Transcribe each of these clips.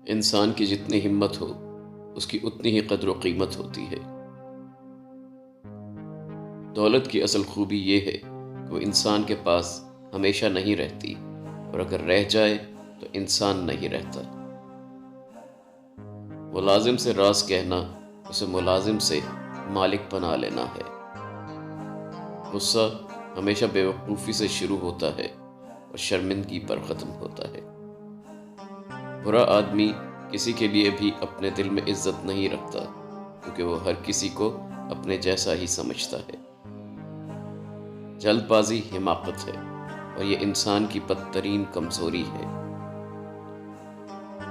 انسان کی جتنی ہمت ہو اس کی اتنی ہی قدر و قیمت ہوتی ہے۔ دولت کی اصل خوبی یہ ہے کہ وہ انسان کے پاس ہمیشہ نہیں رہتی، اور اگر رہ جائے تو انسان نہیں رہتا۔ ملازم سے راز کہنا اسے ملازم سے مالک بنا لینا ہے۔ غصہ ہمیشہ بے وقوفی سے شروع ہوتا ہے اور شرمندگی پر ختم ہوتا ہے۔ برا آدمی کسی کے لیے بھی اپنے دل میں عزت نہیں رکھتا، کیونکہ وہ ہر کسی کو اپنے جیسا ہی سمجھتا ہے۔ جلد بازی حماقت ہے، اور یہ انسان کی بدترین کمزوری ہے۔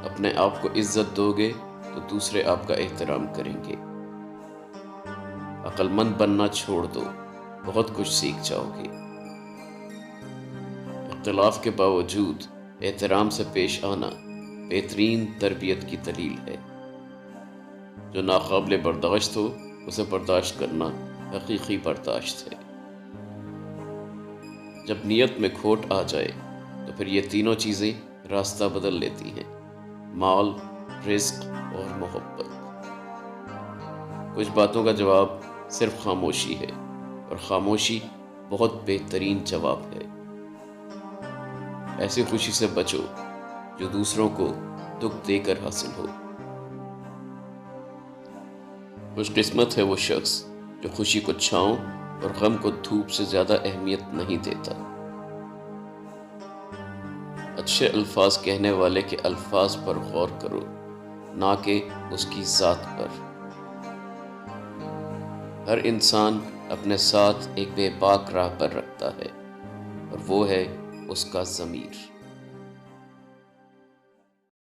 اپنے آپ کو عزت دو گے تو دوسرے آپ کا احترام کریں گے۔ عقل مند بننا چھوڑ دو، بہت کچھ سیکھ جاؤ گے۔ اختلاف کے باوجود احترام سے پیش آنا بہترین تربیت کی دلیل ہے۔ جو ناقابل برداشت ہو اسے برداشت کرنا حقیقی برداشت ہے۔ جب نیت میں کھوٹ آ جائے تو پھر یہ تینوں چیزیں راستہ بدل لیتی ہیں: مال، رزق اور محبت۔ کچھ باتوں کا جواب صرف خاموشی ہے، اور خاموشی بہت بہترین جواب ہے۔ ایسی خوشی سے بچو جو دوسروں کو دکھ دے کر حاصل ہو۔ خوش قسمت ہے وہ شخص جو خوشی کو چھاؤں اور غم کو دھوپ سے زیادہ اہمیت نہیں دیتا۔ اچھے الفاظ کہنے والے کے الفاظ پر غور کرو، نہ کہ اس کی ذات پر۔ ہر انسان اپنے ساتھ ایک بے باک راہ پر رکھتا ہے، اور وہ ہے اس کا ضمیر۔